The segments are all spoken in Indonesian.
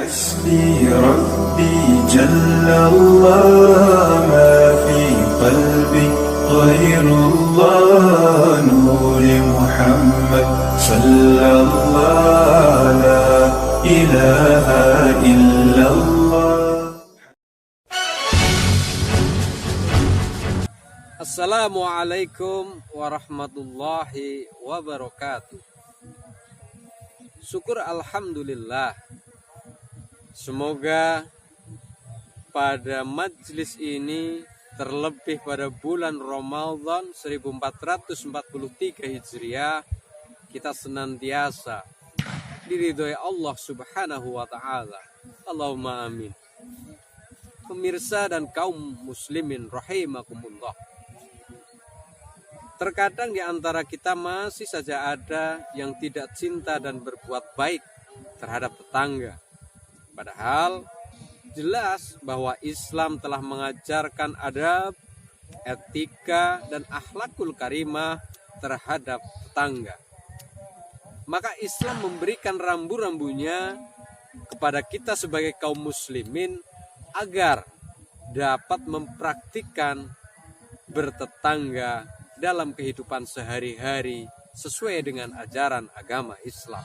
حسبي ربي جل الله ما في قلبي غير الله نور محمد صلى الله لا إله إلا الله. Assalamualaikum warahmatullahi wabarakatuh. Syukur alhamdulillah. Semoga pada majelis ini, terlebih pada bulan Ramadan 1443 Hijriah, kita senantiasa diridhoi Allah Subhanahu wa taala. Allahumma amin. Pemirsa dan kaum muslimin rahimakumullah. Terkadang di antara kita masih saja ada yang tidak cinta dan berbuat baik terhadap tetangga. Padahal jelas bahwa Islam telah mengajarkan adab, etika, dan akhlakul karimah terhadap tetangga. Maka Islam memberikan rambu-rambunya kepada kita sebagai kaum muslimin agar dapat mempraktikkan bertetangga dalam kehidupan sehari-hari sesuai dengan ajaran agama Islam.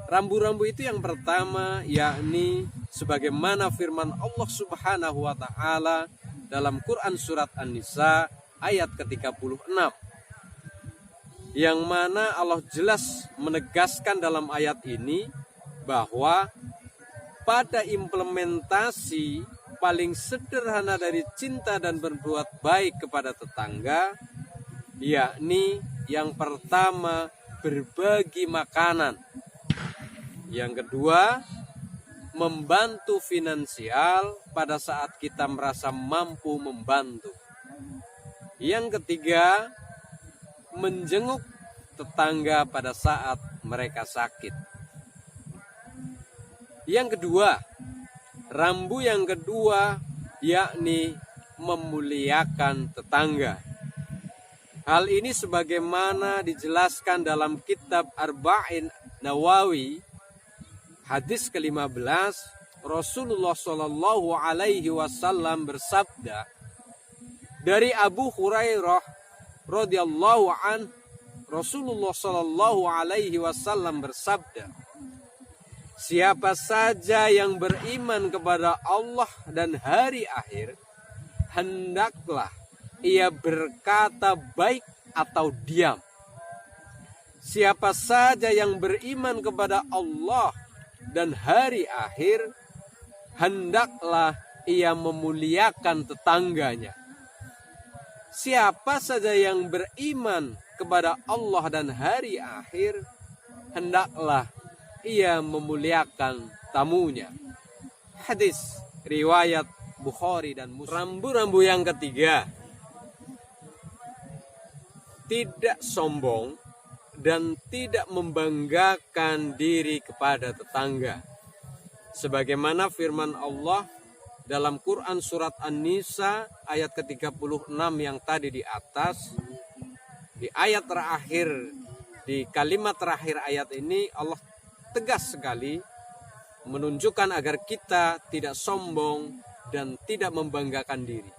Rambu-rambu itu yang pertama yakni sebagaimana firman Allah Subhanahu wa taala dalam Quran surat An-Nisa ayat ke-36, yang mana Allah jelas menegaskan dalam ayat ini bahwa pada implementasi paling sederhana dari cinta dan berbuat baik kepada tetangga, yakni yang pertama berbagi makanan, yang kedua membantu finansial pada saat kita merasa mampu membantu, yang ketiga menjenguk tetangga pada saat mereka sakit. Yang kedua, rambu yang kedua yakni memuliakan tetangga. Hal ini sebagaimana dijelaskan dalam kitab Arba'in Nawawi, hadis ke-15, Rasulullah Shallallahu Alaihi Wasallam bersabda dari Abu Hurairah radhiyallahu an, Rasulullah Shallallahu Alaihi Wasallam bersabda, siapa saja yang beriman kepada Allah dan hari akhir, hendaklah ia berkata baik atau diam. Siapa saja yang beriman kepada Allah dan hari akhir, hendaklah ia memuliakan tetangganya. Siapa saja yang beriman kepada Allah dan hari akhir, hendaklah ia memuliakan tamunya. Hadis riwayat Bukhari dan Muslim. Rambu-rambu yang ketiga, tidak sombong dan tidak membanggakan diri kepada tetangga. Sebagaimana firman Allah dalam Quran surat An-Nisa ayat ke-36 yang tadi di atas, di ayat terakhir, di kalimat terakhir ayat ini Allah tegas sekali menunjukkan agar kita tidak sombong dan tidak membanggakan diri.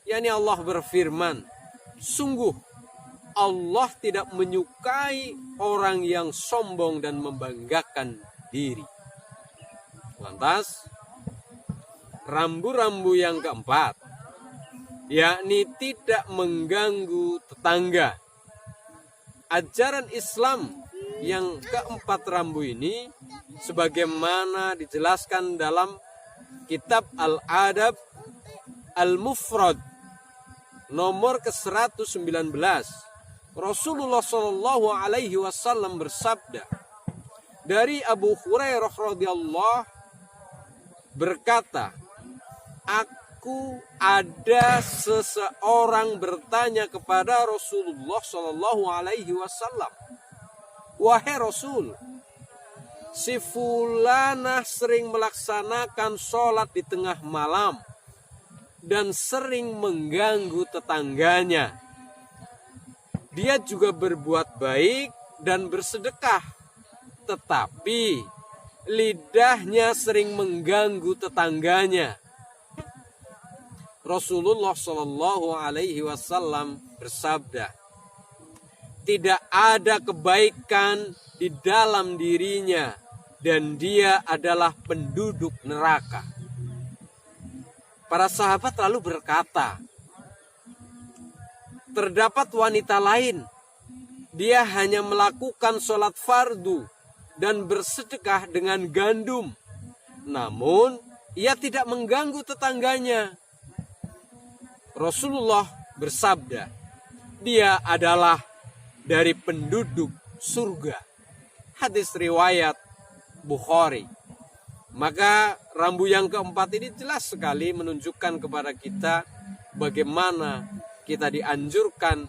yakni Allah berfirman, sungguh Allah tidak menyukai orang yang sombong dan membanggakan diri. Lantas, rambu-rambu yang keempat, yakni tidak mengganggu tetangga. Ajaran Islam yang keempat rambu ini sebagaimana dijelaskan dalam kitab Al-Adab Al-Mufrad nomor ke-119. Rasulullah Shallallahu Alaihi Wasallam bersabda dari Abu Hurairah radhiyallahu berkata, aku ada seseorang bertanya kepada Rasulullah Shallallahu Alaihi Wasallam, wahai Rasul, si fulanah sering melaksanakan sholat di tengah malam dan sering mengganggu tetangganya. Dia juga berbuat baik dan bersedekah, tetapi lidahnya sering mengganggu tetangganya. Rasulullah Shallallahu Alaihi Wasallam bersabda, tidak ada kebaikan di dalam dirinya dan dia adalah penduduk neraka. Para sahabat lalu berkata, terdapat wanita lain, dia hanya melakukan sholat fardu dan bersedekah dengan gandum, namun ia tidak mengganggu tetangganya. Rasulullah bersabda, dia adalah dari penduduk surga. Hadis riwayat Bukhari. Maka rambu yang keempat ini jelas sekali menunjukkan kepada kita bagaimana kita dianjurkan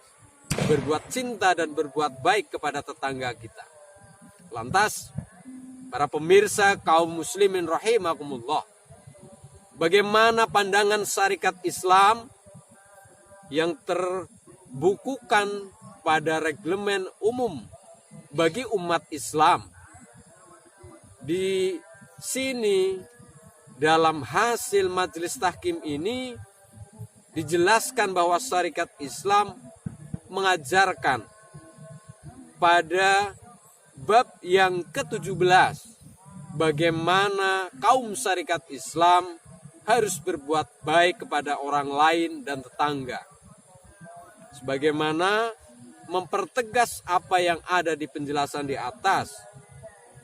berbuat cinta dan berbuat baik kepada tetangga kita. Lantas, para pemirsa kaum muslimin rahimakumullah, bagaimana pandangan syariat Islam yang terbukukan pada reglemen umum bagi umat Islam? Di sini dalam hasil majelis tahkim ini dijelaskan bahwa syariat Islam mengajarkan pada bab yang ke-17 bagaimana kaum syariat Islam harus berbuat baik kepada orang lain dan tetangga. Sebagaimana mempertegas apa yang ada di penjelasan di atas,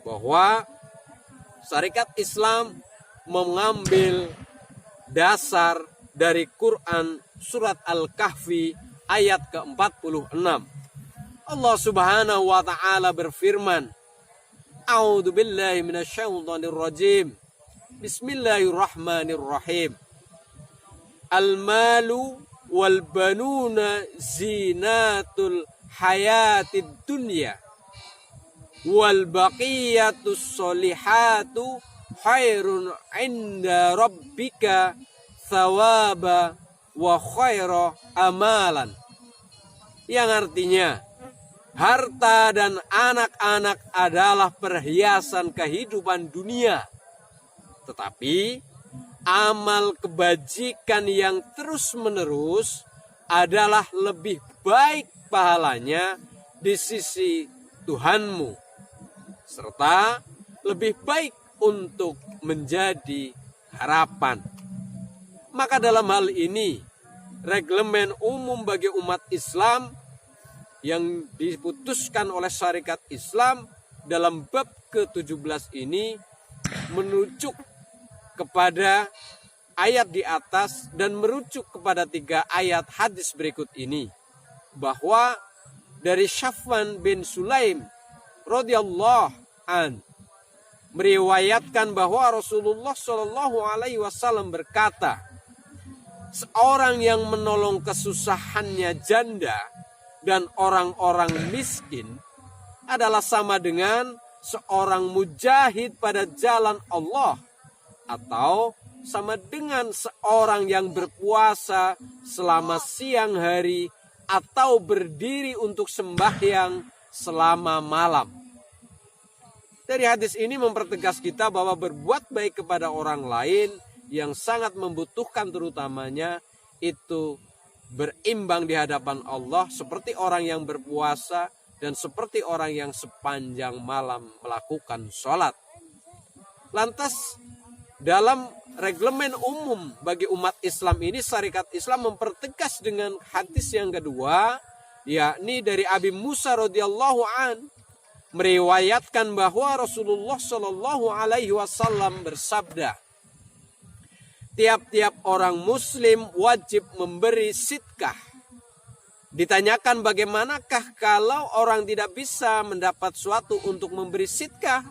bahwa syariat Islam mengambil dasar dari Quran surat Al-Kahfi ayat ke-46. Allah Subhanahu wa taala berfirman, A'udzu billahi minasyaitonir rajim. Bismillahirrahmanirrahim. Al-malu wal banuna zinatul hayatid dunya wal baqiyatus solihatu khairun inda rabbika thawaba wa khaira amalan. Yang artinya, harta dan anak-anak adalah perhiasan kehidupan dunia, tetapi amal kebajikan yang terus-menerus adalah lebih baik pahalanya di sisi Tuhanmu, serta lebih baik untuk menjadi harapan. Maka dalam hal ini, reglemen umum bagi umat Islam yang diputuskan oleh syariat Islam dalam bab ke-17 ini merujuk kepada ayat di atas dan merujuk kepada 3 ayat hadis berikut ini, bahwa dari Syafwan bin Sulaim radhiyallahu an meriwayatkan bahwa Rasulullah Shallallahu Alaihi Wasallam berkata, seorang yang menolong kesusahannya janda dan orang-orang miskin adalah sama dengan seorang mujahid pada jalan Allah, atau sama dengan seorang yang berpuasa selama siang hari atau berdiri untuk sembahyang selama malam. Dari hadis ini mempertegas kita bahwa berbuat baik kepada orang lain yang sangat membutuhkan terutamanya itu berimbang di hadapan Allah seperti orang yang berpuasa dan seperti orang yang sepanjang malam melakukan sholat. Lantas dalam reglemen umum bagi umat Islam ini, syariat Islam mempertegas dengan hadis yang kedua, yakni dari Abi Musa radhiyallahu an meriwayatkan bahwa Rasulullah Shallallahu Alaihi Wasallam bersabda, tiap-tiap orang muslim wajib memberi sidqah. Ditanyakan bagaimanakah kalau orang tidak bisa mendapat suatu untuk memberi sidqah?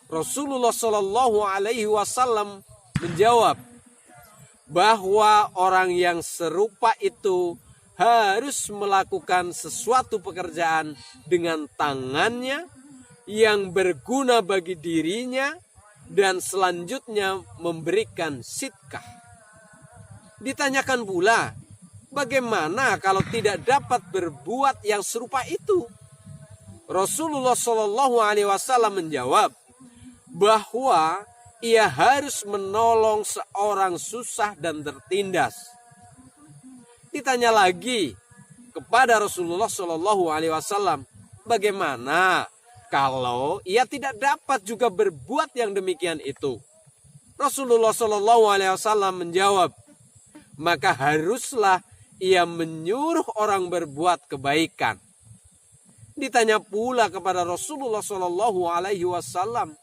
Rasulullah Shallallahu Alaihi Wasallam menjawab bahwa orang yang serupa itu harus melakukan sesuatu pekerjaan dengan tangannya yang berguna bagi dirinya dan selanjutnya memberikan sidqah. Ditanyakan pula, bagaimana kalau tidak dapat berbuat yang serupa itu? Rasulullah Shallallahu Alaihi Wasallam menjawab bahwa ia harus menolong seorang susah dan tertindas. Ditanya lagi kepada Rasulullah Shallallahu Alaihi Wasallam, bagaimana kalau ia tidak dapat juga berbuat yang demikian itu? Rasulullah Shallallahu Alaihi Wasallam menjawab, maka haruslah ia menyuruh orang berbuat kebaikan. Ditanya pula kepada Rasulullah Shallallahu Alaihi Wasallam,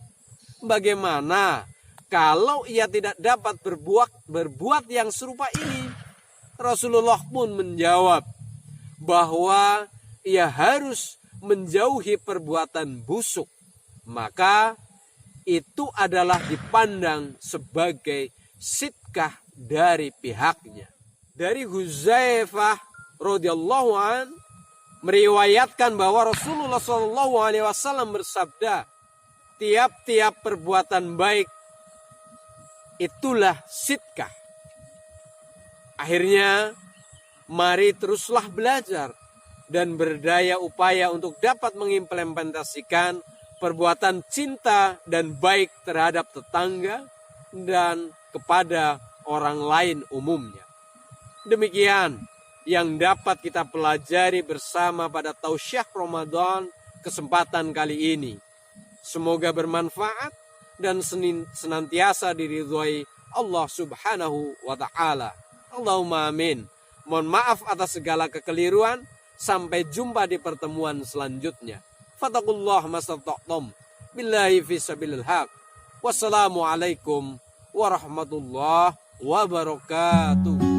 bagaimana kalau ia tidak dapat berbuat yang serupa ini? Rasulullah pun menjawab bahwa ia harus menjauhi perbuatan busuk. Maka itu adalah dipandang sebagai sidqah dari pihaknya. Dari Huzaifah radhiyallahu an meriwayatkan bahwa Rasulullah Shallallahu Alaihi Wasallam bersabda, tiap-tiap perbuatan baik itulah sidqah. Akhirnya, mari teruslah belajar dan berdaya upaya untuk dapat mengimplementasikan perbuatan cinta dan baik terhadap tetangga dan kepada orang lain umumnya. Demikian yang dapat kita pelajari bersama pada Tausiah Ramadan kesempatan kali ini. Semoga bermanfaat dan senantiasa diridhoi Allah Subhanahu wa Ta'ala. Allahumma amin. Mohon maaf atas segala kekeliruan. Sampai jumpa di pertemuan selanjutnya. Fattakullah mastata'tum. Billahi fisabilil haq. Wassalamualaikum warahmatullahi wabarakatuh.